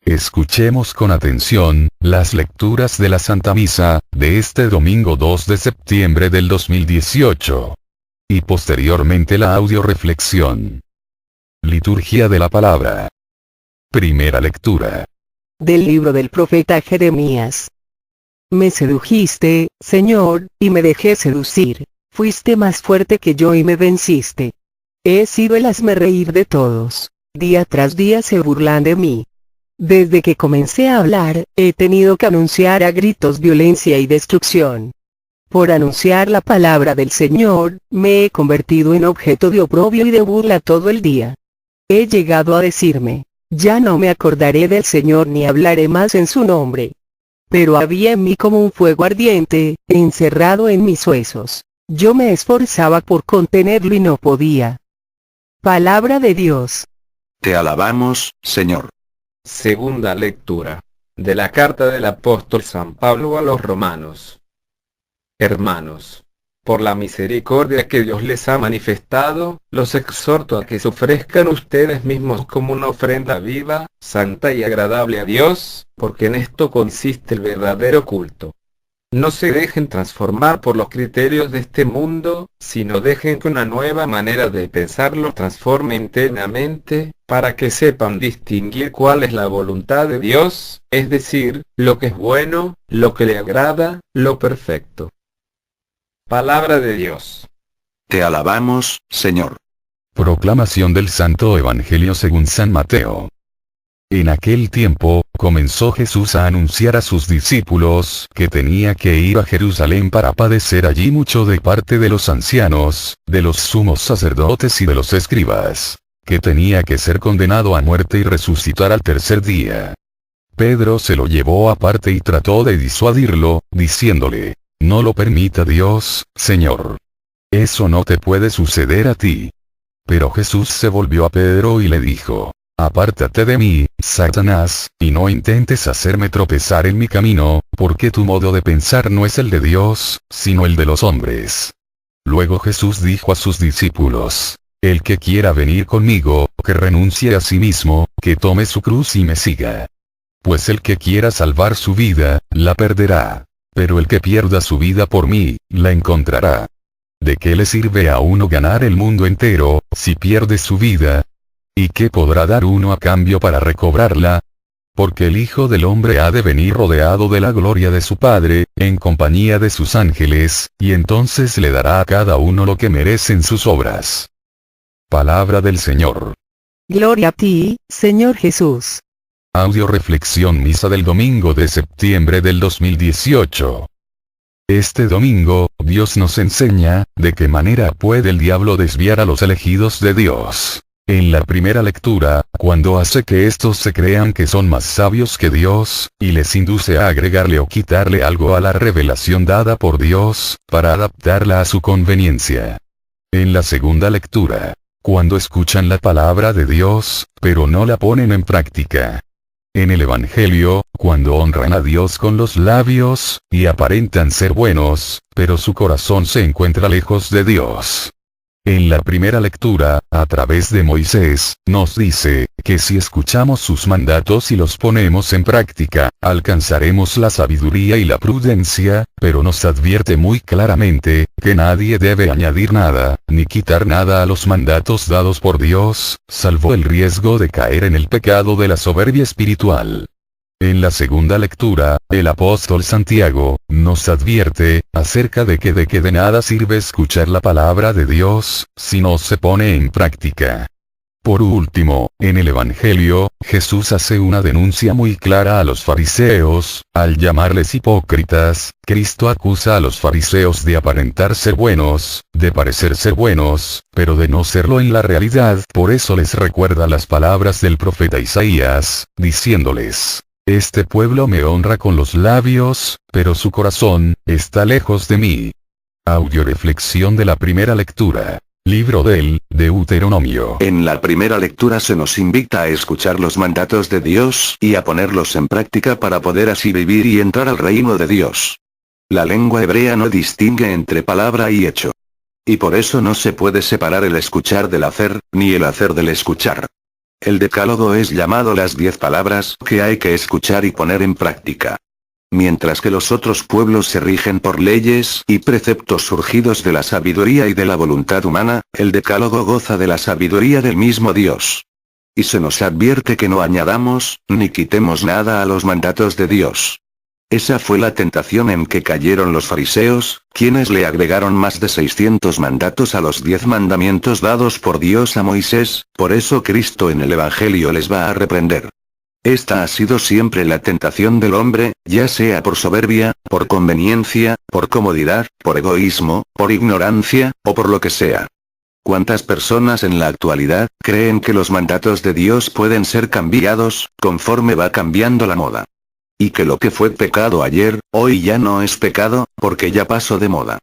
Escuchemos con atención, las lecturas de la Santa Misa, de este domingo 2 de septiembre del 2018. Y posteriormente la audioreflexión. Liturgia de la Palabra. Primera lectura. Del libro del profeta Jeremías. Me sedujiste, Señor, y me dejé seducir. Fuiste más fuerte que yo y me venciste. He sido el hazmerreír de todos. Día tras día se burlan de mí. Desde que comencé a hablar, he tenido que anunciar a gritos violencia y destrucción. Por anunciar la palabra del Señor, me he convertido en objeto de oprobio y de burla todo el día. He llegado a decirme, ya no me acordaré del Señor ni hablaré más en su nombre. Pero había en mí como un fuego ardiente, encerrado en mis huesos. Yo me esforzaba por contenerlo y no podía. Palabra de Dios. Te alabamos, Señor. Segunda lectura. De la carta del apóstol San Pablo a los romanos. Hermanos, por la misericordia que Dios les ha manifestado, los exhorto a que se ofrezcan ustedes mismos como una ofrenda viva, santa y agradable a Dios, porque en esto consiste el verdadero culto. No se dejen transformar por los criterios de este mundo, sino dejen que una nueva manera de pensar los transforme internamente, para que sepan distinguir cuál es la voluntad de Dios, es decir, lo que es bueno, lo que le agrada, lo perfecto. Palabra de Dios. Te alabamos, Señor. Proclamación del Santo Evangelio según San Mateo. En aquel tiempo, comenzó Jesús a anunciar a sus discípulos que tenía que ir a Jerusalén para padecer allí mucho de parte de los ancianos, de los sumos sacerdotes y de los escribas, que tenía que ser condenado a muerte y resucitar al tercer día. Pedro se lo llevó aparte y trató de disuadirlo, diciéndole, no lo permita Dios, Señor. Eso no te puede suceder a ti. Pero Jesús se volvió a Pedro y le dijo, apártate de mí, Satanás, y no intentes hacerme tropezar en mi camino, porque tu modo de pensar no es el de Dios, sino el de los hombres. Luego Jesús dijo a sus discípulos, el que quiera venir conmigo, que renuncie a sí mismo, que tome su cruz y me siga. Pues el que quiera salvar su vida, la perderá. Pero el que pierda su vida por mí, la encontrará. ¿De qué le sirve a uno ganar el mundo entero, si pierde su vida? ¿Y qué podrá dar uno a cambio para recobrarla? Porque el Hijo del Hombre ha de venir rodeado de la gloria de su Padre, en compañía de sus ángeles, y entonces le dará a cada uno lo que merecen sus obras. Palabra del Señor. Gloria a ti, Señor Jesús. Audio reflexión misa del domingo de septiembre del 2018. Este domingo, Dios nos enseña, de qué manera puede el diablo desviar a los elegidos de Dios. En la primera lectura, cuando hace que estos se crean que son más sabios que Dios, y les induce a agregarle o quitarle algo a la revelación dada por Dios, para adaptarla a su conveniencia. En la segunda lectura, cuando escuchan la palabra de Dios, pero no la ponen en práctica. En el Evangelio, cuando honran a Dios con los labios, y aparentan ser buenos, pero su corazón se encuentra lejos de Dios. En la primera lectura, a través de Moisés, nos dice, que si escuchamos sus mandatos y los ponemos en práctica, alcanzaremos la sabiduría y la prudencia, pero nos advierte muy claramente, que nadie debe añadir nada, ni quitar nada a los mandatos dados por Dios, salvo el riesgo de caer en el pecado de la soberbia espiritual. En la segunda lectura, el apóstol Santiago, nos advierte, acerca de que de nada sirve escuchar la palabra de Dios, si no se pone en práctica. Por último, en el Evangelio, Jesús hace una denuncia muy clara a los fariseos, al llamarles hipócritas. Cristo acusa a los fariseos de aparentar ser buenos, de parecer ser buenos, pero de no serlo en la realidad. Por eso les recuerda las palabras del profeta Isaías, diciéndoles, este pueblo me honra con los labios, pero su corazón está lejos de mí. Audioreflexión de la primera lectura. Libro del Deuteronomio. En la primera lectura se nos invita a escuchar los mandatos de Dios y a ponerlos en práctica para poder así vivir y entrar al reino de Dios. La lengua hebrea no distingue entre palabra y hecho. Y por eso no se puede separar el escuchar del hacer, ni el hacer del escuchar. El decálogo es llamado las 10 palabras que hay que escuchar y poner en práctica. Mientras que los otros pueblos se rigen por leyes y preceptos surgidos de la sabiduría y de la voluntad humana, el decálogo goza de la sabiduría del mismo Dios. Y se nos advierte que no añadamos, ni quitemos nada a los mandatos de Dios. Esa fue la tentación en que cayeron los fariseos, quienes le agregaron más de 600 mandatos a los 10 mandamientos dados por Dios a Moisés, por eso Cristo en el Evangelio les va a reprender. Esta ha sido siempre la tentación del hombre, ya sea por soberbia, por conveniencia, por comodidad, por egoísmo, por ignorancia, o por lo que sea. ¿Cuántas personas en la actualidad creen que los mandatos de Dios pueden ser cambiados, conforme va cambiando la moda? Y que lo que fue pecado ayer, hoy ya no es pecado, porque ya pasó de moda.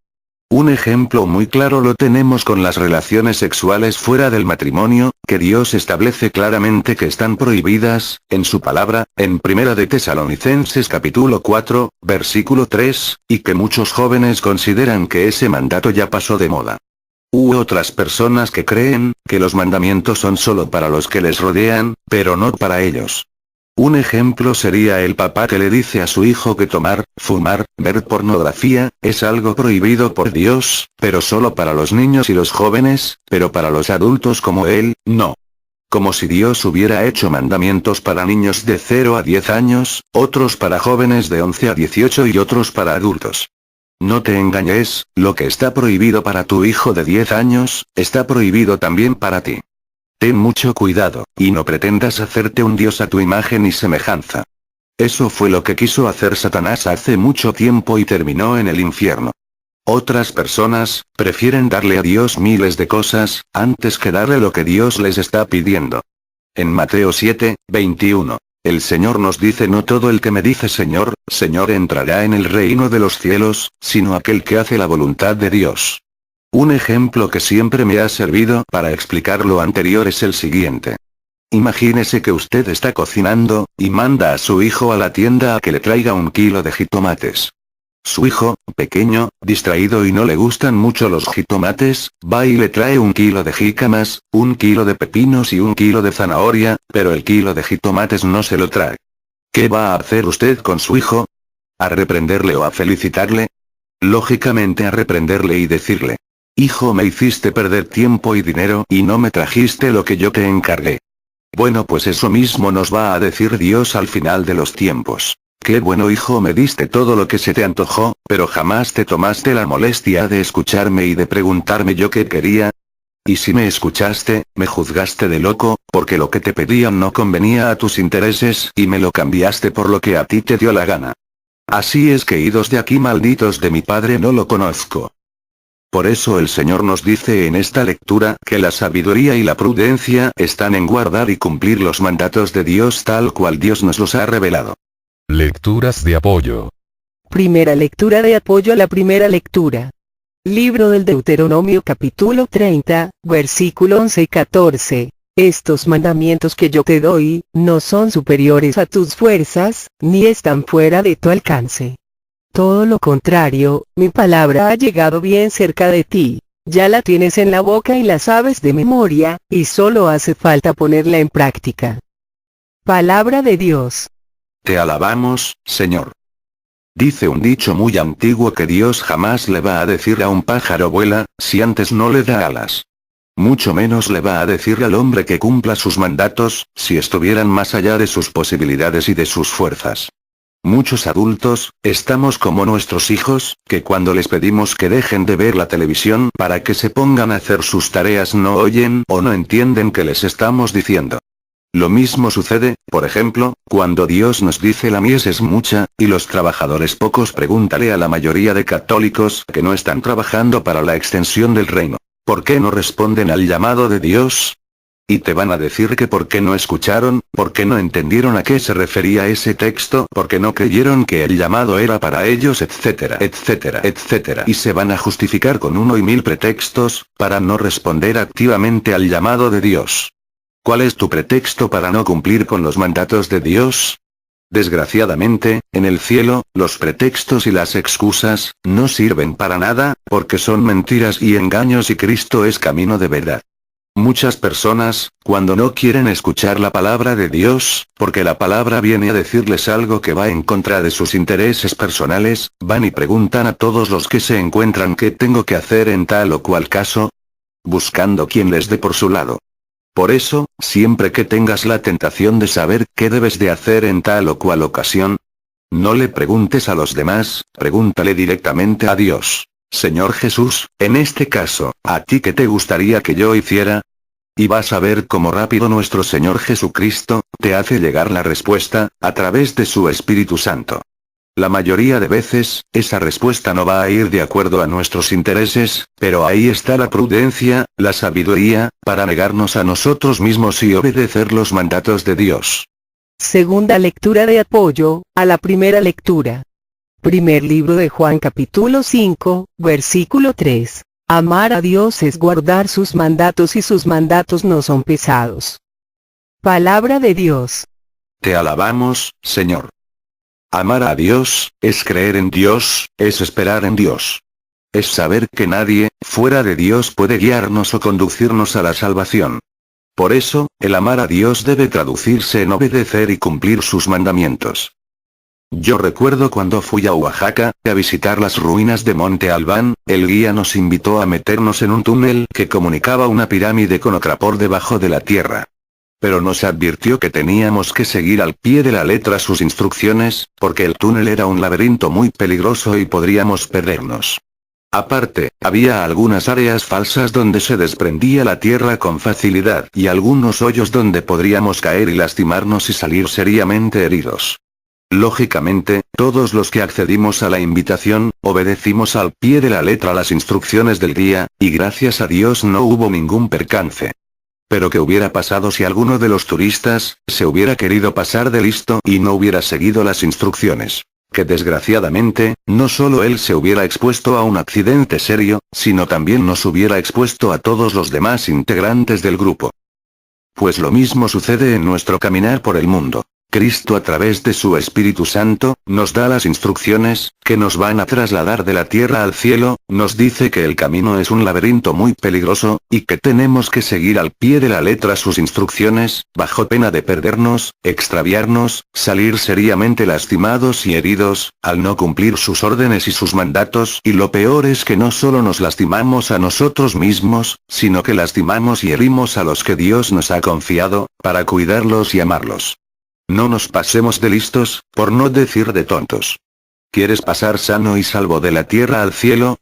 Un ejemplo muy claro lo tenemos con las relaciones sexuales fuera del matrimonio, que Dios establece claramente que están prohibidas, en su palabra, en Primera de Tesalonicenses capítulo 4, versículo 3, y que muchos jóvenes consideran que ese mandato ya pasó de moda. U otras personas que creen que los mandamientos son solo para los que les rodean, pero no para ellos. Un ejemplo sería el papá que le dice a su hijo que tomar, fumar, ver pornografía, es algo prohibido por Dios, pero solo para los niños y los jóvenes, pero para los adultos como él, no. Como si Dios hubiera hecho mandamientos para niños de 0 a 10 años, otros para jóvenes de 11 a 18 y otros para adultos. No te engañes, lo que está prohibido para tu hijo de 10 años, está prohibido también para ti. Ten mucho cuidado, y no pretendas hacerte un Dios a tu imagen y semejanza. Eso fue lo que quiso hacer Satanás hace mucho tiempo y terminó en el infierno. Otras personas, prefieren darle a Dios miles de cosas, antes que darle lo que Dios les está pidiendo. En Mateo 7, 21, el Señor nos dice: no todo el que me dice Señor, Señor entrará en el reino de los cielos, sino aquel que hace la voluntad de Dios. Un ejemplo que siempre me ha servido para explicar lo anterior es el siguiente. Imagínese que usted está cocinando, y manda a su hijo a la tienda a que le traiga 1 kilo de jitomates. Su hijo, pequeño, distraído y no le gustan mucho los jitomates, va y le trae 1 kilo de jícamas, 1 kilo de pepinos y 1 kilo de zanahoria, pero el kilo de jitomates no se lo trae. ¿Qué va a hacer usted con su hijo? ¿A reprenderle o a felicitarle? Lógicamente a reprenderle y decirle: hijo, me hiciste perder tiempo y dinero y no me trajiste lo que yo te encargué. Bueno, pues eso mismo nos va a decir Dios al final de los tiempos. Qué bueno, hijo, me diste todo lo que se te antojó, pero jamás te tomaste la molestia de escucharme y de preguntarme yo qué quería. Y si me escuchaste, me juzgaste de loco, porque lo que te pedían no convenía a tus intereses y me lo cambiaste por lo que a ti te dio la gana. Así es que idos de aquí, malditos de mi padre, no lo conozco. Por eso el Señor nos dice en esta lectura que la sabiduría y la prudencia están en guardar y cumplir los mandatos de Dios tal cual Dios nos los ha revelado. Lecturas de apoyo. Primera lectura de apoyo a la primera lectura. Libro del Deuteronomio capítulo 30, versículo 11 y 14. Estos mandamientos que yo te doy, no son superiores a tus fuerzas, ni están fuera de tu alcance. Todo lo contrario, mi palabra ha llegado bien cerca de ti, ya la tienes en la boca y la sabes de memoria, y solo hace falta ponerla en práctica. Palabra de Dios. Te alabamos, Señor. Dice un dicho muy antiguo que Dios jamás le va a decir a un pájaro vuela, si antes no le da alas. Mucho menos le va a decir al hombre que cumpla sus mandatos, si estuvieran más allá de sus posibilidades y de sus fuerzas. Muchos adultos, estamos como nuestros hijos, que cuando les pedimos que dejen de ver la televisión para que se pongan a hacer sus tareas no oyen o no entienden qué les estamos diciendo. Lo mismo sucede, por ejemplo, cuando Dios nos dice la mies es mucha, y los trabajadores pocos. Pregúntale a la mayoría de católicos que no están trabajando para la extensión del reino. ¿Por qué no responden al llamado de Dios? Y te van a decir que por qué no escucharon, por qué no entendieron a qué se refería ese texto, porque no creyeron que el llamado era para ellos, etcétera, etcétera, etcétera. Y se van a justificar con 1 y 1000 pretextos, para no responder activamente al llamado de Dios. ¿Cuál es tu pretexto para no cumplir con los mandatos de Dios? Desgraciadamente, en el cielo, los pretextos y las excusas, no sirven para nada, porque son mentiras y engaños y Cristo es camino de verdad. Muchas personas, cuando no quieren escuchar la palabra de Dios, porque la palabra viene a decirles algo que va en contra de sus intereses personales, van y preguntan a todos los que se encuentran qué tengo que hacer en tal o cual caso, buscando quien les dé por su lado. Por eso, siempre que tengas la tentación de saber qué debes de hacer en tal o cual ocasión, no le preguntes a los demás, pregúntale directamente a Dios. Señor Jesús, en este caso, ¿a ti qué te gustaría que yo hiciera? Y vas a ver cómo rápido nuestro Señor Jesucristo te hace llegar la respuesta, a través de su Espíritu Santo. La mayoría de veces, esa respuesta no va a ir de acuerdo a nuestros intereses, pero ahí está la prudencia, la sabiduría, para negarnos a nosotros mismos y obedecer los mandatos de Dios. Segunda lectura de apoyo a la primera lectura. Primer libro de Juan capítulo 5, versículo 3. Amar a Dios es guardar sus mandatos y sus mandatos no son pesados. Palabra de Dios. Te alabamos, Señor. Amar a Dios, es creer en Dios, es esperar en Dios. Es saber que nadie, fuera de Dios puede guiarnos o conducirnos a la salvación. Por eso, el amar a Dios debe traducirse en obedecer y cumplir sus mandamientos. Yo recuerdo cuando fui a Oaxaca, a visitar las ruinas de Monte Albán, el guía nos invitó a meternos en un túnel que comunicaba una pirámide con otra por debajo de la tierra. Pero nos advirtió que teníamos que seguir al pie de la letra sus instrucciones, porque el túnel era un laberinto muy peligroso y podríamos perdernos. Aparte, había algunas áreas falsas donde se desprendía la tierra con facilidad y algunos hoyos donde podríamos caer y lastimarnos y salir seriamente heridos. Lógicamente, todos los que accedimos a la invitación, obedecimos al pie de la letra las instrucciones del guía, y gracias a Dios no hubo ningún percance. Pero ¿qué hubiera pasado si alguno de los turistas se hubiera querido pasar de listo y no hubiera seguido las instrucciones? Que desgraciadamente, no solo él se hubiera expuesto a un accidente serio, sino también nos hubiera expuesto a todos los demás integrantes del grupo. Pues lo mismo sucede en nuestro caminar por el mundo. Cristo a través de su Espíritu Santo, nos da las instrucciones, que nos van a trasladar de la tierra al cielo, nos dice que el camino es un laberinto muy peligroso, y que tenemos que seguir al pie de la letra sus instrucciones, bajo pena de perdernos, extraviarnos, salir seriamente lastimados y heridos, al no cumplir sus órdenes y sus mandatos, y lo peor es que no solo nos lastimamos a nosotros mismos, sino que lastimamos y herimos a los que Dios nos ha confiado, para cuidarlos y amarlos. No nos pasemos de listos, por no decir de tontos. ¿Quieres pasar sano y salvo de la tierra al cielo?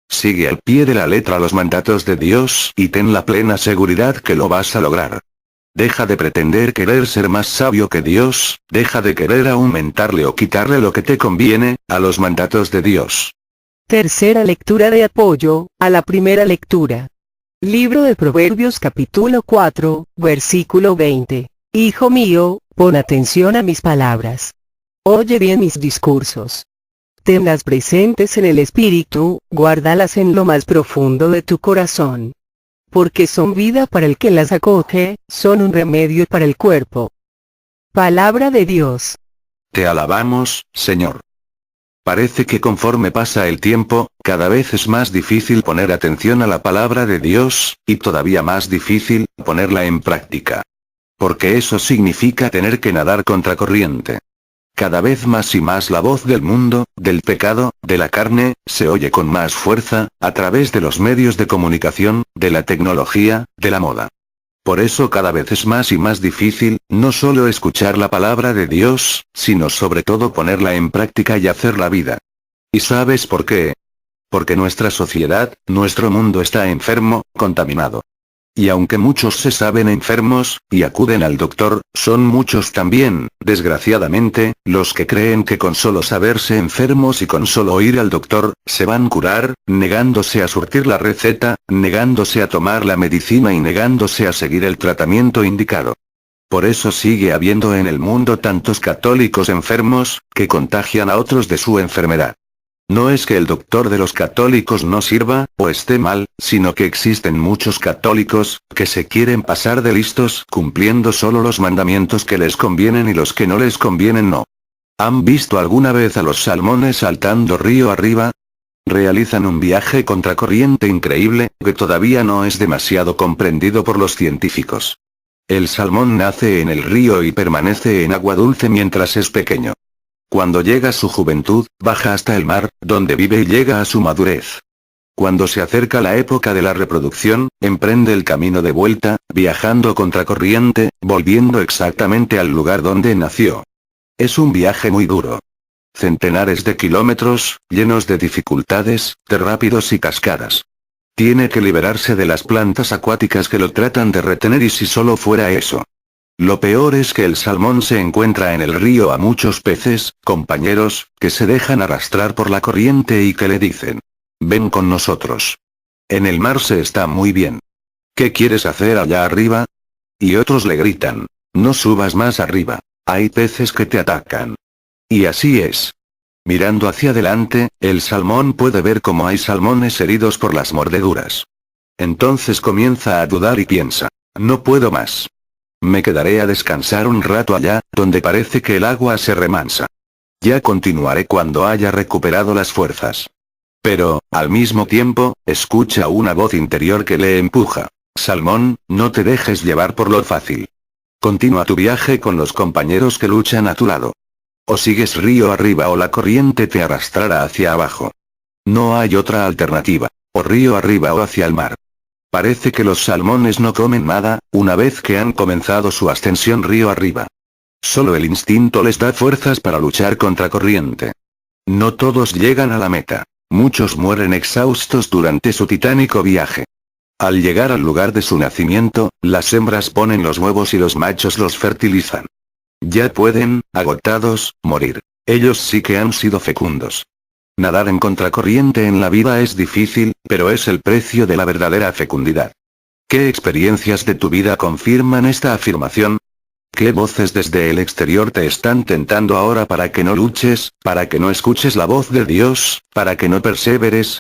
Sigue al pie de la letra los mandatos de Dios y ten la plena seguridad que lo vas a lograr. Deja de pretender querer ser más sabio que Dios, deja de querer aumentarle o quitarle lo que te conviene, a los mandatos de Dios. Tercera lectura de apoyo a la primera lectura. Libro de Proverbios capítulo 4, versículo 20. Hijo mío, pon atención a mis palabras. Oye bien mis discursos. Tenlas presentes en el espíritu, guárdalas en lo más profundo de tu corazón. Porque son vida para el que las acoge, son un remedio para el cuerpo. Palabra de Dios. Te alabamos, Señor. Parece que conforme pasa el tiempo, cada vez es más difícil poner atención a la palabra de Dios, y todavía más difícil ponerla en práctica. Porque eso significa tener que nadar contracorriente. Cada vez más y más la voz del mundo, del pecado, de la carne, se oye con más fuerza, a través de los medios de comunicación, de la tecnología, de la moda. Por eso cada vez es más y más difícil, no solo escuchar la palabra de Dios, sino sobre todo ponerla en práctica y hacerla vida. ¿Y sabes por qué? Porque nuestra sociedad, nuestro mundo está enfermo, contaminado. Y aunque muchos se saben enfermos, y acuden al doctor, son muchos también, desgraciadamente, los que creen que con solo saberse enfermos y con solo ir al doctor, se van a curar, negándose a surtir la receta, negándose a tomar la medicina y negándose a seguir el tratamiento indicado. Por eso sigue habiendo en el mundo tantos católicos enfermos, que contagian a otros de su enfermedad. No es que el doctor de los católicos no sirva, o esté mal, sino que existen muchos católicos, que se quieren pasar de listos cumpliendo solo los mandamientos que les convienen y los que no les convienen no. ¿Han visto alguna vez a los salmones saltando río arriba? Realizan un viaje contracorriente increíble, que todavía no es demasiado comprendido por los científicos. El salmón nace en el río y permanece en agua dulce mientras es pequeño. Cuando llega su juventud, baja hasta el mar, donde vive y llega a su madurez. Cuando se acerca la época de la reproducción, emprende el camino de vuelta, viajando contracorriente, volviendo exactamente al lugar donde nació. Es un viaje muy duro. Centenares de kilómetros, llenos de dificultades, de rápidos y cascadas. Tiene que liberarse de las plantas acuáticas que lo tratan de retener y si solo fuera eso. Lo peor es que el salmón se encuentra en el río a muchos peces, compañeros, que se dejan arrastrar por la corriente y que le dicen: ven con nosotros. En el mar se está muy bien. ¿Qué quieres hacer allá arriba? Y otros le gritan: no subas más arriba. Hay peces que te atacan. Y así es. Mirando hacia adelante, el salmón puede ver cómo hay salmones heridos por las mordeduras. Entonces comienza a dudar y piensa: no puedo más. Me quedaré a descansar un rato allá, donde parece que el agua se remansa. Ya continuaré cuando haya recuperado las fuerzas. Pero, al mismo tiempo, escucha una voz interior que le empuja: salmón, no te dejes llevar por lo fácil. Continúa tu viaje con los compañeros que luchan a tu lado. O sigues río arriba o la corriente te arrastrará hacia abajo. No hay otra alternativa. O río arriba o hacia el mar. Parece que los salmones no comen nada, una vez que han comenzado su ascensión río arriba. Solo el instinto les da fuerzas para luchar contra corriente. No todos llegan a la meta. Muchos mueren exhaustos durante su titánico viaje. Al llegar al lugar de su nacimiento, las hembras ponen los huevos y los machos los fertilizan. Ya pueden, agotados, morir. Ellos sí que han sido fecundos. Nadar en contracorriente en la vida es difícil, pero es el precio de la verdadera fecundidad. ¿Qué experiencias de tu vida confirman esta afirmación? ¿Qué voces desde el exterior te están tentando ahora para que no luches, para que no escuches la voz de Dios, para que no perseveres?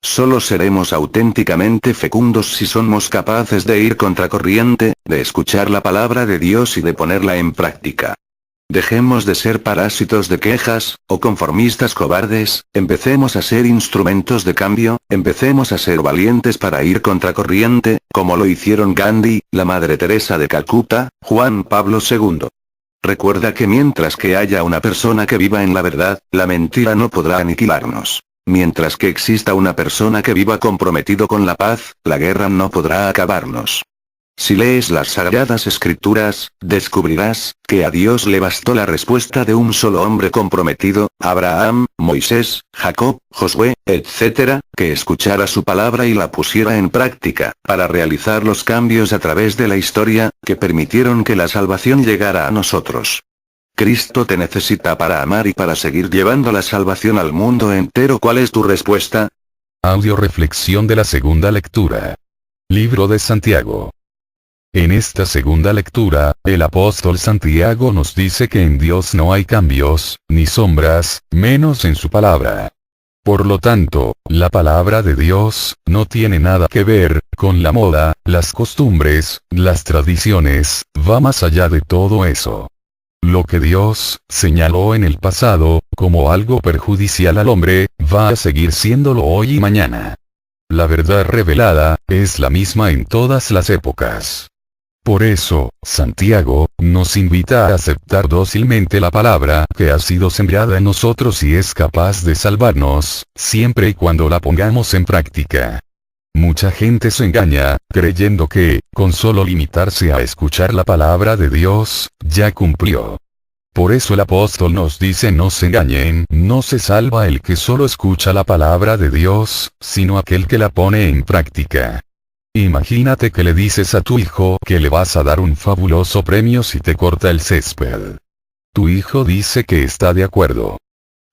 Solo seremos auténticamente fecundos si somos capaces de ir contracorriente, de escuchar la palabra de Dios y de ponerla en práctica. Dejemos de ser parásitos de quejas, o conformistas cobardes, empecemos a ser instrumentos de cambio, empecemos a ser valientes para ir contracorriente, como lo hicieron Gandhi, la Madre Teresa de Calcuta, Juan Pablo II. Recuerda que mientras que haya una persona que viva en la verdad, la mentira no podrá aniquilarnos. Mientras que exista una persona que viva comprometido con la paz, la guerra no podrá acabarnos. Si lees las Sagradas Escrituras, descubrirás que a Dios le bastó la respuesta de un solo hombre comprometido, Abraham, Moisés, Jacob, Josué, etc., que escuchara su palabra y la pusiera en práctica, para realizar los cambios a través de la historia, que permitieron que la salvación llegara a nosotros. Cristo te necesita para amar y para seguir llevando la salvación al mundo entero. ¿Cuál es tu respuesta? Audio reflexión de la segunda lectura. Libro de Santiago. En esta segunda lectura, el apóstol Santiago nos dice que en Dios no hay cambios, ni sombras, menos en su palabra. Por lo tanto, la palabra de Dios, no tiene nada que ver con la moda, las costumbres, las tradiciones, va más allá de todo eso. Lo que Dios señaló en el pasado, como algo perjudicial al hombre, va a seguir siéndolo hoy y mañana. La verdad revelada, es la misma en todas las épocas. Por eso, Santiago, nos invita a aceptar dócilmente la palabra que ha sido sembrada en nosotros y es capaz de salvarnos, siempre y cuando la pongamos en práctica. Mucha gente se engaña, creyendo que, con solo limitarse a escuchar la palabra de Dios, ya cumplió. Por eso el apóstol nos dice: no se engañen, no se salva el que solo escucha la palabra de Dios, sino aquel que la pone en práctica. Imagínate que le dices a tu hijo que le vas a dar un fabuloso premio si te corta el césped. Tu hijo dice que está de acuerdo.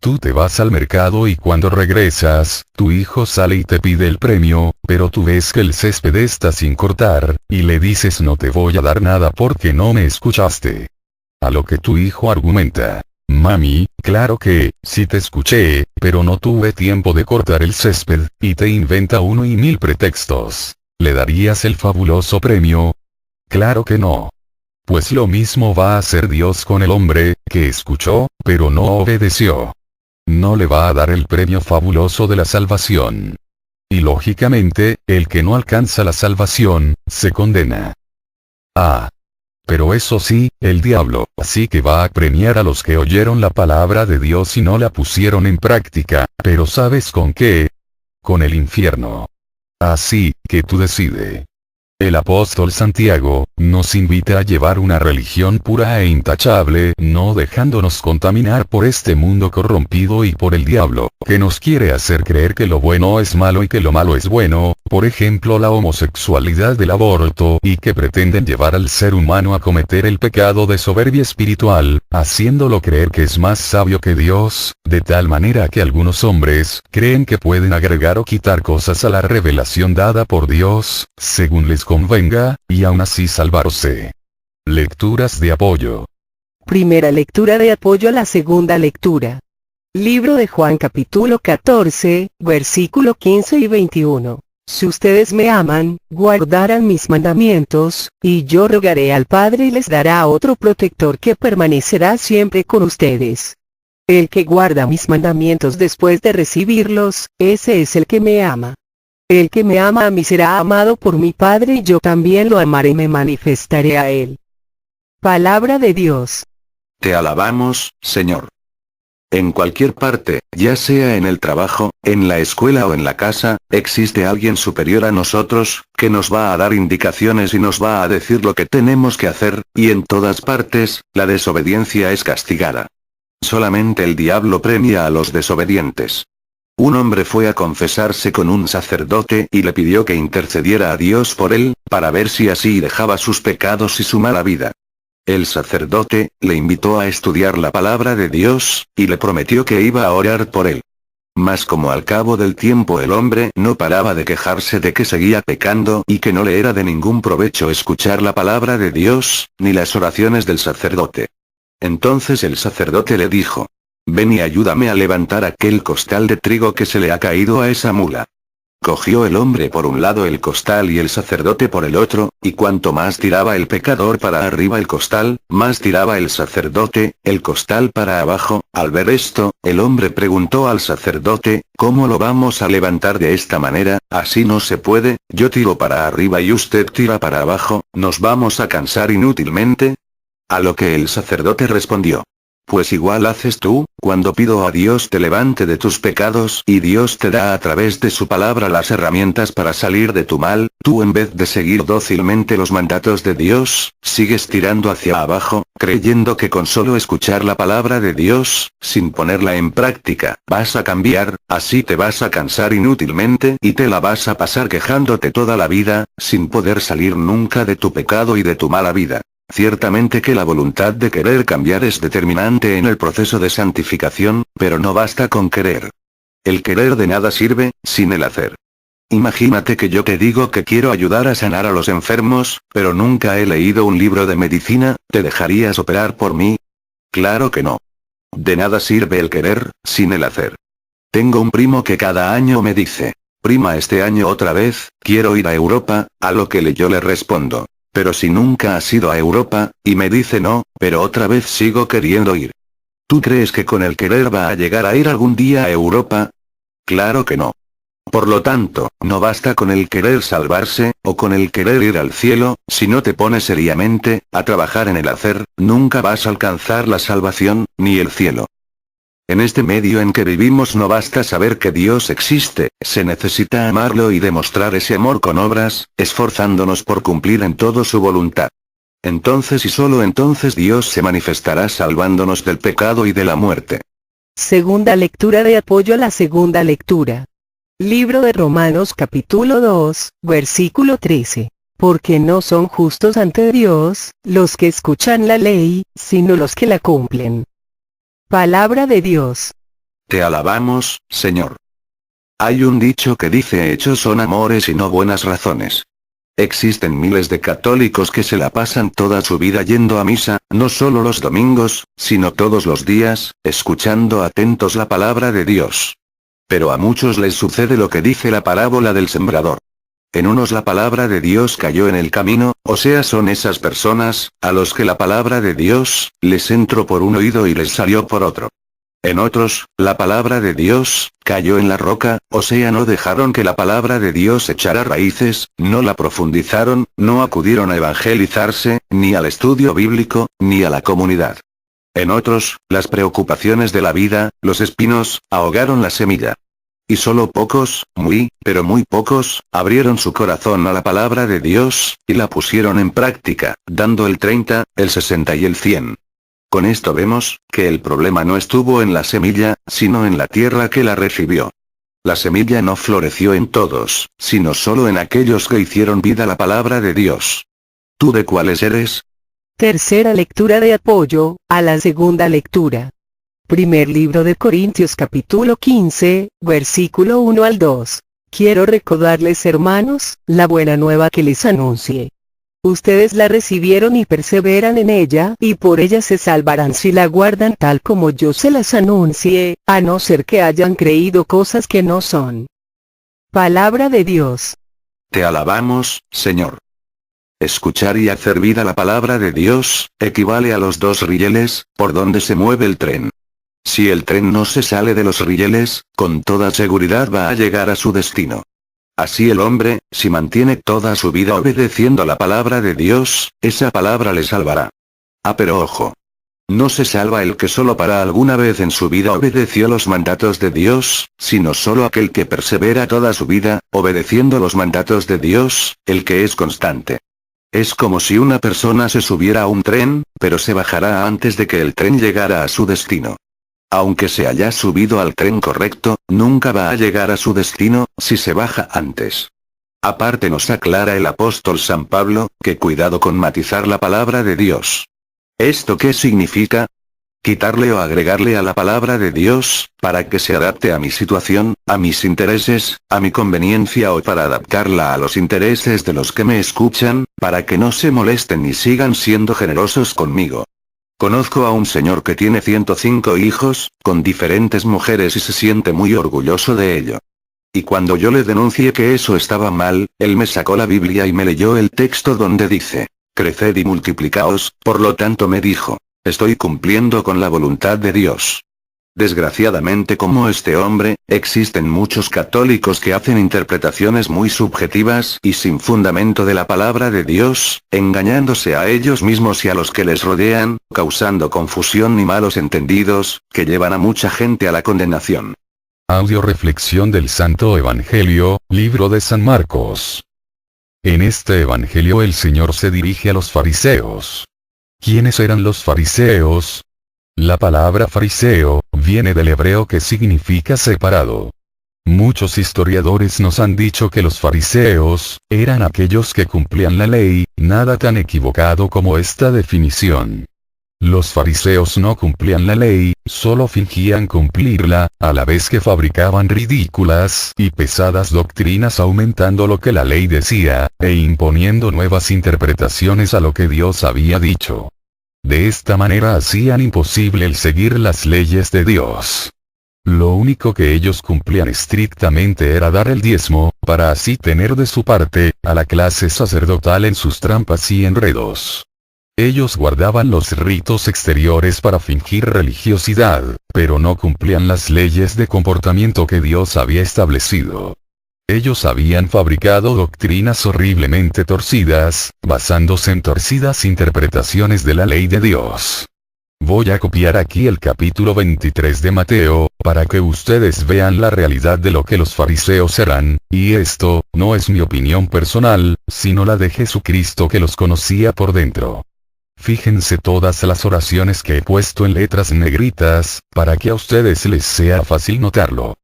Tú te vas al mercado y cuando regresas, tu hijo sale y te pide el premio, pero tú ves que el césped está sin cortar, y le dices: no te voy a dar nada porque no me escuchaste. A lo que tu hijo argumenta: mami, claro que, sí te escuché, pero no tuve tiempo de cortar el césped, y te inventa 1.000 pretextos. ¿Le darías el fabuloso premio? Claro que no. Pues lo mismo va a hacer Dios con el hombre, que escuchó, pero no obedeció. no le va a dar el premio fabuloso de la salvación. Y lógicamente, el que no alcanza la salvación, se condena. Pero eso sí, el diablo, sí que va a premiar a los que oyeron la palabra de Dios y no la pusieron en práctica, pero ¿sabes con qué? Con el infierno. Así que tú decide. El apóstol Santiago, nos invita a llevar una religión pura e intachable, no dejándonos contaminar por este mundo corrompido y por el diablo, que nos quiere hacer creer que lo bueno es malo y que lo malo es bueno, por ejemplo la homosexualidad del aborto, y que pretenden llevar al ser humano a cometer el pecado de soberbia espiritual, haciéndolo creer que es más sabio que Dios, de tal manera que algunos hombres creen que pueden agregar o quitar cosas a la revelación dada por Dios, según les convenga, y aún así salvarse. Lecturas de apoyo. Primera lectura de apoyo a la segunda lectura. Libro de Juan capítulo 14, versículo 15 y 21. Si ustedes me aman, guardarán mis mandamientos, y yo rogaré al Padre y les dará otro protector que permanecerá siempre con ustedes. El que guarda mis mandamientos después de recibirlos, ese es el que me ama. El que me ama a mí será amado por mi Padre y yo también lo amaré y me manifestaré a él. Palabra de Dios. Te alabamos, Señor. En cualquier parte, ya sea en el trabajo, en la escuela o en la casa, existe alguien superior a nosotros, que nos va a dar indicaciones y nos va a decir lo que tenemos que hacer, y en todas partes, la desobediencia es castigada. Solamente el diablo premia a los desobedientes. Un hombre fue a confesarse con un sacerdote y le pidió que intercediera a Dios por él, para ver si así dejaba sus pecados y su mala vida. El sacerdote le invitó a estudiar la palabra de Dios, y le prometió que iba a orar por él. Mas como al cabo del tiempo el hombre no paraba de quejarse de que seguía pecando y que no le era de ningún provecho escuchar la palabra de Dios, ni las oraciones del sacerdote. Entonces el sacerdote le dijo: ven y ayúdame a levantar aquel costal de trigo que se le ha caído a esa mula. Cogió el hombre por un lado el costal y el sacerdote por el otro, y cuanto más tiraba el pecador para arriba el costal, más tiraba el sacerdote, el costal para abajo. Al ver esto, el hombre preguntó al sacerdote: ¿cómo lo vamos a levantar de esta manera? Así no se puede, yo tiro para arriba y usted tira para abajo, ¿nos vamos a cansar inútilmente? A lo que el sacerdote respondió: pues igual haces tú, cuando pido a Dios te levante de tus pecados y Dios te da a través de su palabra las herramientas para salir de tu mal, tú en vez de seguir dócilmente los mandatos de Dios, sigues tirando hacia abajo, creyendo que con solo escuchar la palabra de Dios, sin ponerla en práctica, vas a cambiar, así te vas a cansar inútilmente y te la vas a pasar quejándote toda la vida, sin poder salir nunca de tu pecado y de tu mala vida. Ciertamente que la voluntad de querer cambiar es determinante en el proceso de santificación, pero no basta con querer. El querer de nada sirve, sin el hacer. Imagínate que yo te digo que quiero ayudar a sanar a los enfermos, pero nunca he leído un libro de medicina, ¿te dejarías operar por mí? Claro que no. De nada sirve el querer, sin el hacer. Tengo un primo que cada año me dice: prima, este año otra vez, quiero ir a Europa, a lo que yo le respondo: pero si nunca has ido a Europa, y me dice: no, pero otra vez sigo queriendo ir. ¿Tú crees que con el querer va a llegar a ir algún día a Europa? Claro que no. Por lo tanto, no basta con el querer salvarse, o con el querer ir al cielo, si no te pones seriamente a trabajar en el hacer, nunca vas a alcanzar la salvación, ni el cielo. En este medio en que vivimos no basta saber que Dios existe, se necesita amarlo y demostrar ese amor con obras, esforzándonos por cumplir en todo su voluntad. Entonces y solo entonces Dios se manifestará salvándonos del pecado y de la muerte. Segunda lectura de apoyo a la segunda lectura. Libro de Romanos capítulo 2, versículo 13. Porque no son justos ante Dios, los que escuchan la ley, sino los que la cumplen. Palabra de Dios. Te alabamos, Señor. Hay un dicho que dice: hechos son amores y no buenas razones. Existen miles de católicos que se la pasan toda su vida yendo a misa, no solo los domingos, sino todos los días, escuchando atentos la palabra de Dios. Pero a muchos les sucede lo que dice la parábola del sembrador. En unos la palabra de Dios cayó en el camino, o sea, son esas personas, a los que la palabra de Dios, les entró por un oído y les salió por otro. En otros, la palabra de Dios cayó en la roca, o sea, no dejaron que la palabra de Dios echara raíces, no la profundizaron, no acudieron a evangelizarse, ni al estudio bíblico, ni a la comunidad. En otros, las preocupaciones de la vida, los espinos, ahogaron la semilla. Y solo pocos, pero muy pocos, abrieron su corazón a la palabra de Dios, y la pusieron en práctica, dando el 30, el 60 y el 100. Con esto vemos, que el problema no estuvo en la semilla, sino en la tierra que la recibió. La semilla no floreció en todos, sino solo en aquellos que hicieron vida a la palabra de Dios. ¿Tú de cuáles eres? Tercera lectura de apoyo, a la segunda lectura. Primer libro de Corintios capítulo 15, versículo 1 al 2. Quiero recordarles, hermanos, la buena nueva que les anuncié. Ustedes la recibieron y perseveran en ella, y por ella se salvarán si la guardan tal como yo se las anuncié, a no ser que hayan creído cosas que no son. Palabra de Dios. Te alabamos, Señor. Escuchar y hacer vida la palabra de Dios, equivale a los 2 rieles, por donde se mueve el tren. Si el tren no se sale de los rieles, con toda seguridad va a llegar a su destino. Así el hombre, si mantiene toda su vida obedeciendo la palabra de Dios, esa palabra le salvará. Pero ojo. No se salva el que solo para alguna vez en su vida obedeció los mandatos de Dios, sino solo aquel que persevera toda su vida, obedeciendo los mandatos de Dios, el que es constante. Es como si una persona se subiera a un tren, pero se bajará antes de que el tren llegara a su destino. Aunque se haya subido al tren correcto, nunca va a llegar a su destino, si se baja antes. Aparte nos aclara el apóstol San Pablo, que cuidado con matizar la palabra de Dios. ¿Esto qué significa? Quitarle o agregarle a la palabra de Dios, para que se adapte a mi situación, a mis intereses, a mi conveniencia o para adaptarla a los intereses de los que me escuchan, para que no se molesten ni sigan siendo generosos conmigo. Conozco a un señor que tiene 105 hijos, con diferentes mujeres y se siente muy orgulloso de ello. Y cuando yo le denuncié que eso estaba mal, él me sacó la Biblia y me leyó el texto donde dice, creced y multiplicaos, por lo tanto me dijo, estoy cumpliendo con la voluntad de Dios. Desgraciadamente como este hombre, existen muchos católicos que hacen interpretaciones muy subjetivas y sin fundamento de la palabra de Dios, engañándose a ellos mismos y a los que les rodean, causando confusión y malos entendidos, que llevan a mucha gente a la condenación. Audio reflexión del Santo Evangelio, libro de San Marcos. En este Evangelio el Señor se dirige a los fariseos. ¿Quiénes eran los fariseos? La palabra fariseo, viene del hebreo que significa separado. Muchos historiadores nos han dicho que los fariseos, eran aquellos que cumplían la ley, nada tan equivocado como esta definición. Los fariseos no cumplían la ley, solo fingían cumplirla, a la vez que fabricaban ridículas y pesadas doctrinas aumentando lo que la ley decía, e imponiendo nuevas interpretaciones a lo que Dios había dicho. De esta manera hacían imposible el seguir las leyes de Dios. Lo único que ellos cumplían estrictamente era dar el diezmo, para así tener de su parte, a la clase sacerdotal en sus trampas y enredos. Ellos guardaban los ritos exteriores para fingir religiosidad, pero no cumplían las leyes de comportamiento que Dios había establecido. Ellos habían fabricado doctrinas horriblemente torcidas, basándose en torcidas interpretaciones de la ley de Dios. Voy a copiar aquí el capítulo 23 de Mateo, para que ustedes vean la realidad de lo que los fariseos eran, y esto, no es mi opinión personal, sino la de Jesucristo que los conocía por dentro. Fíjense todas las oraciones que he puesto en letras negritas, para que a ustedes les sea fácil notarlo.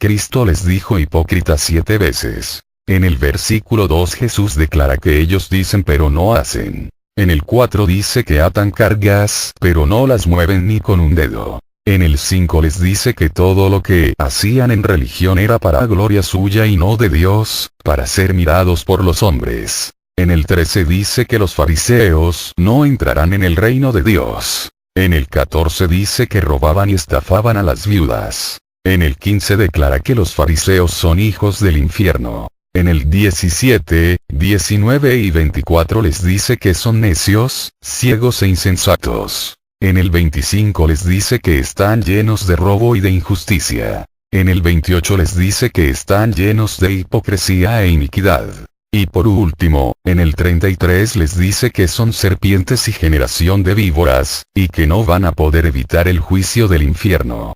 Cristo les dijo hipócritas 7 veces. En el versículo 2 Jesús declara que ellos dicen pero no hacen. En el 4 dice que atan cargas pero no las mueven ni con un dedo. En el 5 les dice que todo lo que hacían en religión era para gloria suya y no de Dios, para ser mirados por los hombres. En el 13 dice que los fariseos no entrarán en el reino de Dios. En el 14 dice que robaban y estafaban a las viudas. En el 15 declara que los fariseos son hijos del infierno. En el 17, 19 y 24 les dice que son necios, ciegos e insensatos. En el 25 les dice que están llenos de robo y de injusticia. En el 28 les dice que están llenos de hipocresía e iniquidad. Y por último, en el 33 les dice que son serpientes y generación de víboras, y que no van a poder evitar el juicio del infierno.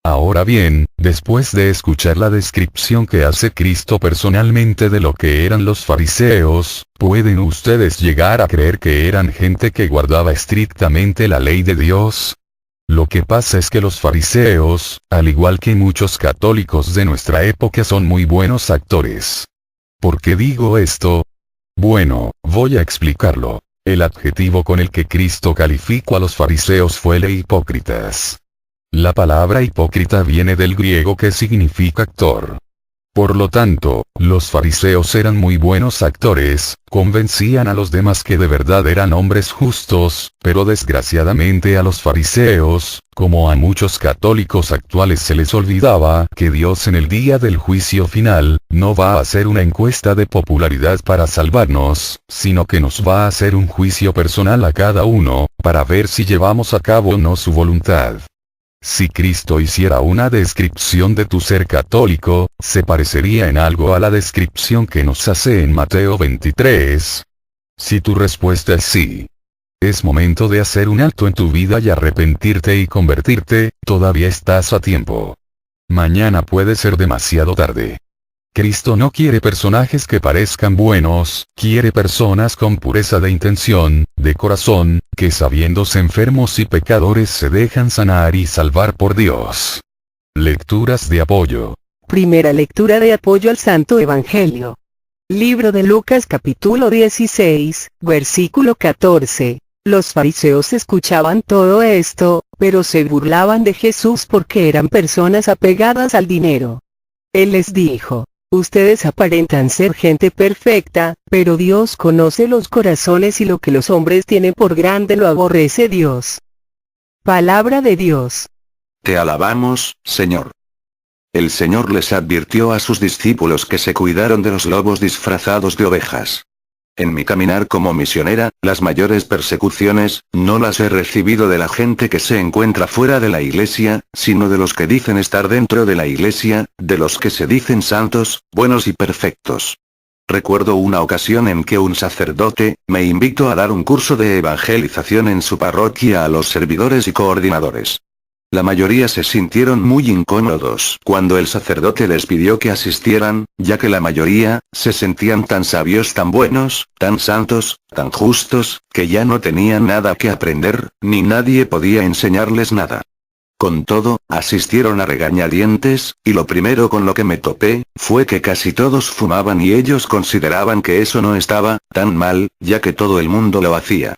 Ahora bien, después de escuchar la descripción que hace Cristo personalmente de lo que eran los fariseos, ¿pueden ustedes llegar a creer que eran gente que guardaba estrictamente la ley de Dios? Lo que pasa es que los fariseos, al igual que muchos católicos de nuestra época, son muy buenos actores. ¿Por qué digo esto? Bueno, voy a explicarlo. El adjetivo con el que Cristo calificó a los fariseos fue el hipócritas. La palabra hipócrita viene del griego que significa actor. Por lo tanto, los fariseos eran muy buenos actores, convencían a los demás que de verdad eran hombres justos, pero desgraciadamente a los fariseos, como a muchos católicos actuales, se les olvidaba que Dios en el día del juicio final, no va a hacer una encuesta de popularidad para salvarnos, sino que nos va a hacer un juicio personal a cada uno, para ver si llevamos a cabo o no su voluntad. Si Cristo hiciera una descripción de tu ser católico, ¿se parecería en algo a la descripción que nos hace en Mateo 23? Si tu respuesta es sí, es momento de hacer un alto en tu vida y arrepentirte y convertirte, todavía estás a tiempo. Mañana puede ser demasiado tarde. Cristo no quiere personajes que parezcan buenos, quiere personas con pureza de intención, de corazón, que sabiéndose enfermos y pecadores se dejan sanar y salvar por Dios. Lecturas de apoyo. Primera lectura de apoyo al Santo Evangelio. Libro de Lucas capítulo 16, versículo 14. Los fariseos escuchaban todo esto, pero se burlaban de Jesús porque eran personas apegadas al dinero. Él les dijo: ustedes aparentan ser gente perfecta, pero Dios conoce los corazones y lo que los hombres tienen por grande lo aborrece Dios. Palabra de Dios. Te alabamos, Señor. El Señor les advirtió a sus discípulos que se cuidaron de los lobos disfrazados de ovejas. En mi caminar como misionera, las mayores persecuciones, no las he recibido de la gente que se encuentra fuera de la iglesia, sino de los que dicen estar dentro de la iglesia, de los que se dicen santos, buenos y perfectos. Recuerdo una ocasión en que un sacerdote me invitó a dar un curso de evangelización en su parroquia a los servidores y coordinadores. La mayoría se sintieron muy incómodos cuando el sacerdote les pidió que asistieran, ya que la mayoría se sentían tan sabios, tan buenos, tan santos, tan justos, que ya no tenían nada que aprender, ni nadie podía enseñarles nada. Con todo, asistieron a regañadientes, y lo primero con lo que me topé, fue que casi todos fumaban y ellos consideraban que eso no estaba tan mal, ya que todo el mundo lo hacía.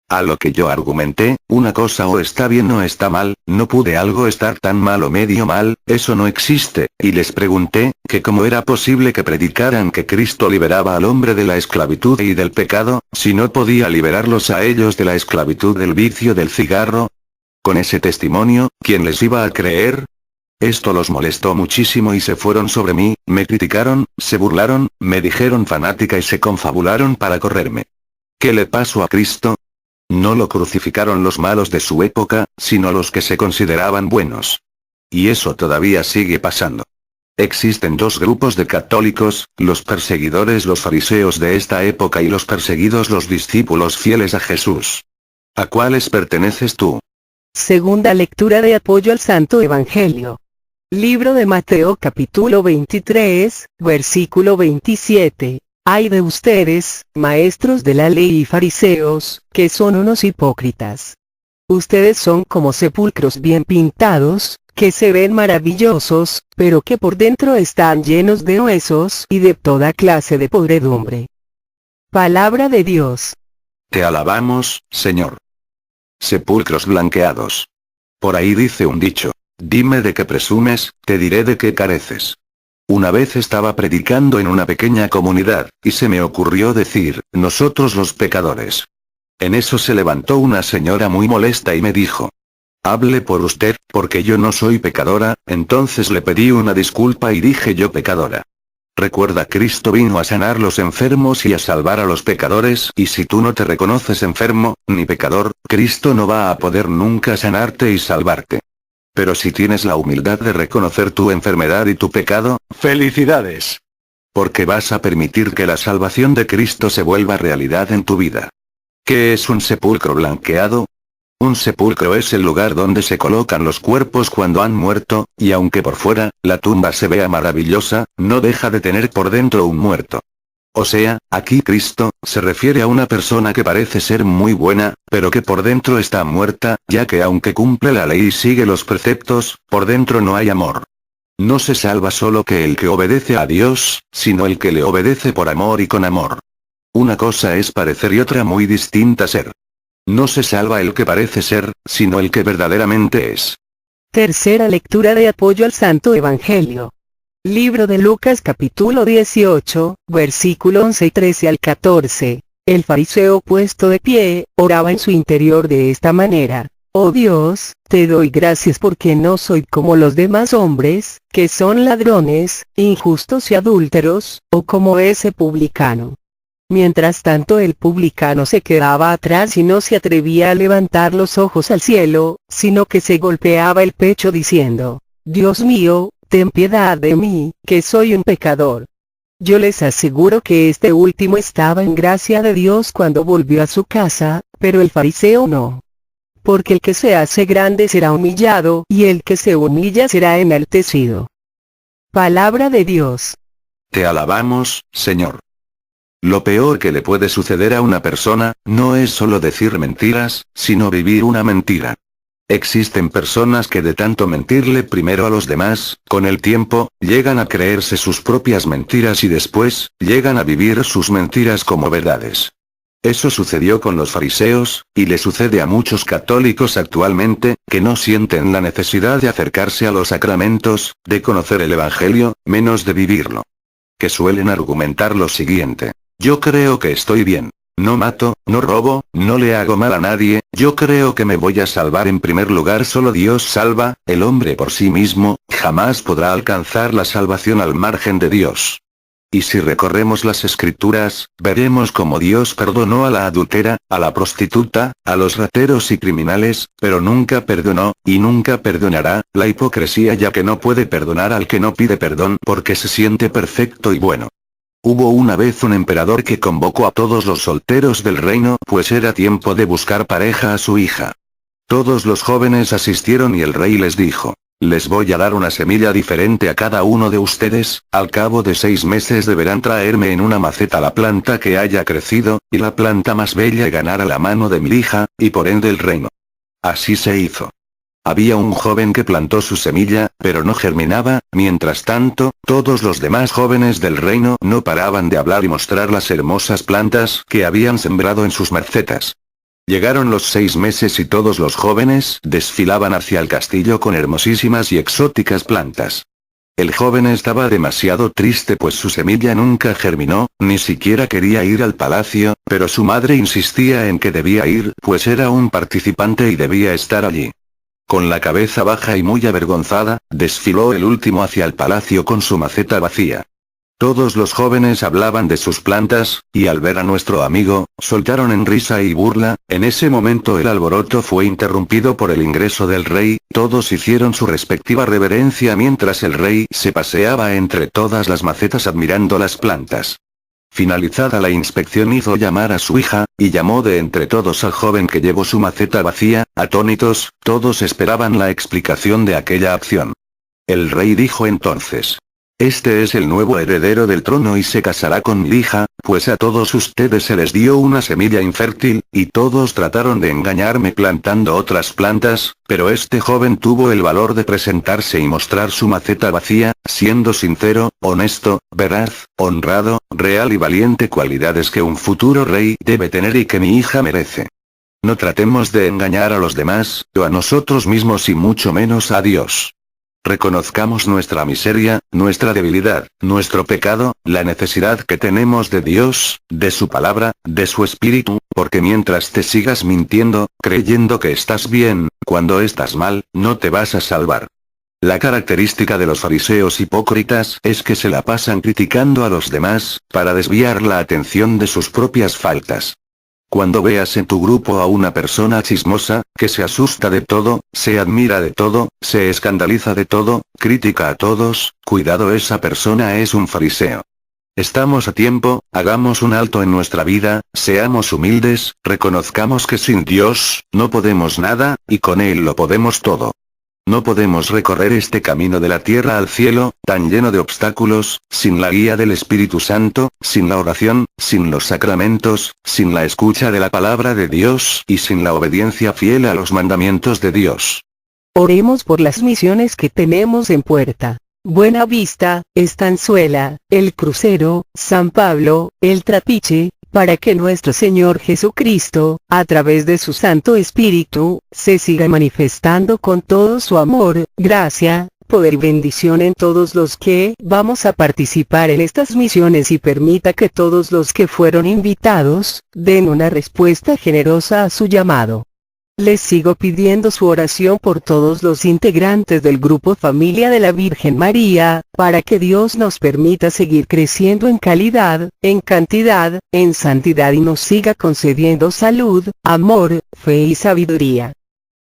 A lo que yo argumenté, una cosa o está bien o está mal, no puede algo estar tan mal o medio mal, eso no existe, y les pregunté, que cómo era posible que predicaran que Cristo liberaba al hombre de la esclavitud y del pecado, si no podía liberarlos a ellos de la esclavitud del vicio del cigarro. Con ese testimonio, ¿quién les iba a creer? Esto los molestó muchísimo y se fueron sobre mí, me criticaron, se burlaron, me dijeron fanática y se confabularon para correrme. ¿Qué le pasó a Cristo? No lo crucificaron los malos de su época, sino los que se consideraban buenos. Y eso todavía sigue pasando. Existen dos grupos de católicos, los perseguidores los fariseos de esta época y los perseguidos los discípulos fieles a Jesús. ¿A cuáles perteneces tú? Segunda lectura de apoyo al Santo Evangelio. Libro de Mateo capítulo 23, versículo 27. Ay de ustedes, maestros de la ley y fariseos, que son unos hipócritas. Ustedes son como sepulcros bien pintados, que se ven maravillosos, pero que por dentro están llenos de huesos y de toda clase de podredumbre. Palabra de Dios. Te alabamos, Señor. Sepulcros blanqueados. Por ahí dice un dicho: dime de qué presumes, te diré de qué careces. Una vez estaba predicando en una pequeña comunidad, y se me ocurrió decir, nosotros los pecadores. En eso se levantó una señora muy molesta y me dijo: hable por usted, porque yo no soy pecadora. Entonces le pedí una disculpa y dije yo pecadora. Recuerda, Cristo vino a sanar los enfermos y a salvar a los pecadores, y si tú no te reconoces enfermo, ni pecador, Cristo no va a poder nunca sanarte y salvarte. Pero si tienes la humildad de reconocer tu enfermedad y tu pecado, ¡felicidades! Porque vas a permitir que la salvación de Cristo se vuelva realidad en tu vida. ¿Qué es un sepulcro blanqueado? Un sepulcro es el lugar donde se colocan los cuerpos cuando han muerto, y aunque por fuera, la tumba se vea maravillosa, no deja de tener por dentro un muerto. O sea, aquí Cristo se refiere a una persona que parece ser muy buena, pero que por dentro está muerta, ya que aunque cumple la ley y sigue los preceptos, por dentro no hay amor. No se salva solo que el que obedece a Dios, sino el que le obedece por amor y con amor. Una cosa es parecer y otra muy distinta ser. No se salva el que parece ser, sino el que verdaderamente es. Tercera lectura de apoyo al Santo Evangelio. Libro de Lucas capítulo 18, versículo 11 y 13 al 14. El fariseo puesto de pie, oraba en su interior de esta manera: Oh Dios, te doy gracias porque no soy como los demás hombres, que son ladrones, injustos y adúlteros, o como ese publicano. Mientras tanto el publicano se quedaba atrás y no se atrevía a levantar los ojos al cielo, sino que se golpeaba el pecho diciendo: Dios mío, ten piedad de mí, que soy un pecador. Yo les aseguro que este último estaba en gracia de Dios cuando volvió a su casa, pero el fariseo no. Porque el que se hace grande será humillado, y el que se humilla será enaltecido. Palabra de Dios. Te alabamos, Señor. Lo peor que le puede suceder a una persona, no es solo decir mentiras, sino vivir una mentira. Existen personas que de tanto mentirle primero a los demás, con el tiempo, llegan a creerse sus propias mentiras y después, llegan a vivir sus mentiras como verdades. Eso sucedió con los fariseos, y le sucede a muchos católicos actualmente, que no sienten la necesidad de acercarse a los sacramentos, de conocer el Evangelio, menos de vivirlo. Que suelen argumentar lo siguiente: yo creo que estoy bien. No mato, no robo, no le hago mal a nadie, yo creo que me voy a salvar en primer lugar. Solo Dios salva, el hombre por sí mismo, jamás podrá alcanzar la salvación al margen de Dios. Y si recorremos las escrituras, veremos cómo Dios perdonó a la adúltera, a la prostituta, a los rateros y criminales, pero nunca perdonó, y nunca perdonará, la hipocresía, ya que no puede perdonar al que no pide perdón porque se siente perfecto y bueno. Hubo una vez un emperador que convocó a todos los solteros del reino, pues era tiempo de buscar pareja a su hija. Todos los jóvenes asistieron y el rey les dijo: les voy a dar una semilla diferente a cada uno de ustedes, al cabo de 6 meses deberán traerme en una maceta la planta que haya crecido, y la planta más bella ganará la mano de mi hija, y por ende el reino. Así se hizo. Había un joven que plantó su semilla, pero no germinaba. Mientras tanto, todos los demás jóvenes del reino no paraban de hablar y mostrar las hermosas plantas que habían sembrado en sus macetas. Llegaron los 6 meses y todos los jóvenes desfilaban hacia el castillo con hermosísimas y exóticas plantas. El joven estaba demasiado triste pues su semilla nunca germinó, ni siquiera quería ir al palacio, pero su madre insistía en que debía ir, pues era un participante y debía estar allí. Con la cabeza baja y muy avergonzada, desfiló el último hacia el palacio con su maceta vacía. Todos los jóvenes hablaban de sus plantas, y al ver a nuestro amigo, soltaron en risa y burla. En ese momento el alboroto fue interrumpido por el ingreso del rey, todos hicieron su respectiva reverencia mientras el rey se paseaba entre todas las macetas admirando las plantas. Finalizada la inspección hizo llamar a su hija, y llamó de entre todos al joven que llevó su maceta vacía. Atónitos, todos esperaban la explicación de aquella acción. El rey dijo entonces: este es el nuevo heredero del trono y se casará con mi hija, pues a todos ustedes se les dio una semilla infértil, y todos trataron de engañarme plantando otras plantas, pero este joven tuvo el valor de presentarse y mostrar su maceta vacía, siendo sincero, honesto, veraz, honrado, real y valiente, cualidades que un futuro rey debe tener y que mi hija merece. No tratemos de engañar a los demás, o a nosotros mismos y mucho menos a Dios. Reconozcamos nuestra miseria, nuestra debilidad, nuestro pecado, la necesidad que tenemos de Dios, de su palabra, de su espíritu, porque mientras te sigas mintiendo, creyendo que estás bien, cuando estás mal, no te vas a salvar. La característica de los fariseos hipócritas es que se la pasan criticando a los demás, para desviar la atención de sus propias faltas. Cuando veas en tu grupo a una persona chismosa, que se asusta de todo, se admira de todo, se escandaliza de todo, critica a todos, cuidado, esa persona es un fariseo. Estamos a tiempo, hagamos un alto en nuestra vida, seamos humildes, reconozcamos que sin Dios, no podemos nada, y con Él lo podemos todo. No podemos recorrer este camino de la tierra al cielo, tan lleno de obstáculos, sin la guía del Espíritu Santo, sin la oración, sin los sacramentos, sin la escucha de la palabra de Dios y sin la obediencia fiel a los mandamientos de Dios. Oremos por las misiones que tenemos en puerta. Buena Vista, Estanzuela, El Crucero, San Pablo, El Trapiche, para que nuestro Señor Jesucristo, a través de su Santo Espíritu, se siga manifestando con todo su amor, gracia, poder y bendición en todos los que vamos a participar en estas misiones y permita que todos los que fueron invitados, den una respuesta generosa a su llamado. Les sigo pidiendo su oración por todos los integrantes del grupo Familia de la Virgen María, para que Dios nos permita seguir creciendo en calidad, en cantidad, en santidad y nos siga concediendo salud, amor, fe y sabiduría.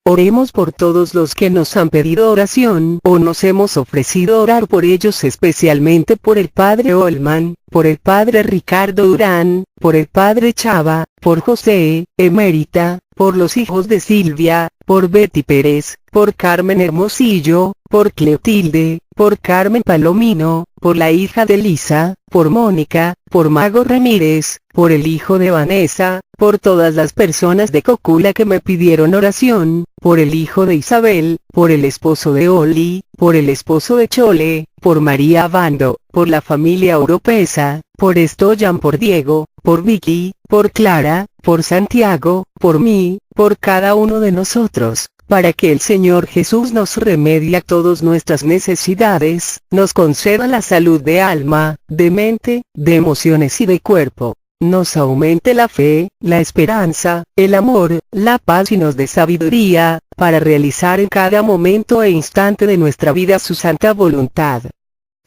Oremos por todos los que nos han pedido oración o nos hemos ofrecido orar por ellos, especialmente por el Padre Olman, por el Padre Ricardo Durán, por el Padre Chava, por José, Emérita, por los hijos de Silvia, por Betty Pérez, por Carmen Hermosillo, por Cleotilde, por Carmen Palomino, por la hija de Lisa, por Mónica, por Mago Ramírez, por el hijo de Vanessa, por todas las personas de Cocula que me pidieron oración, por el hijo de Isabel, por el esposo de Oli, por el esposo de Chole, por María Bando, por la familia Oropesa, por Stoyan, por Diego, por Vicky, por Clara, por Santiago, por mí, por cada uno de nosotros, para que el Señor Jesús nos remedie a todas nuestras necesidades, nos conceda la salud de alma, de mente, de emociones y de cuerpo, nos aumente la fe, la esperanza, el amor, la paz y nos dé sabiduría, para realizar en cada momento e instante de nuestra vida su santa voluntad.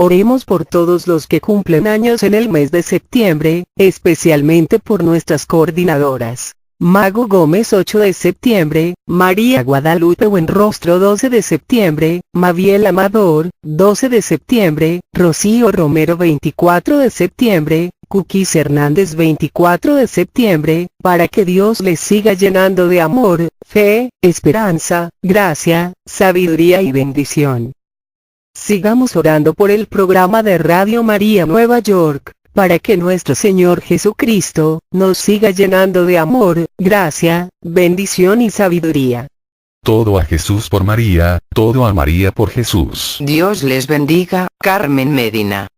Oremos por todos los que cumplen años en el mes de septiembre, especialmente por nuestras coordinadoras. Mago Gómez 8 de septiembre, María Guadalupe Buenrostro 12 de septiembre, Mabiel Amador, 12 de septiembre, Rocío Romero 24 de septiembre, Cookies Hernández 24 de septiembre, para que Dios les siga llenando de amor, fe, esperanza, gracia, sabiduría y bendición. Sigamos orando por el programa de Radio María Nueva York, para que nuestro Señor Jesucristo nos siga llenando de amor, gracia, bendición y sabiduría. Todo a Jesús por María, todo a María por Jesús. Dios les bendiga, Carmen Medina.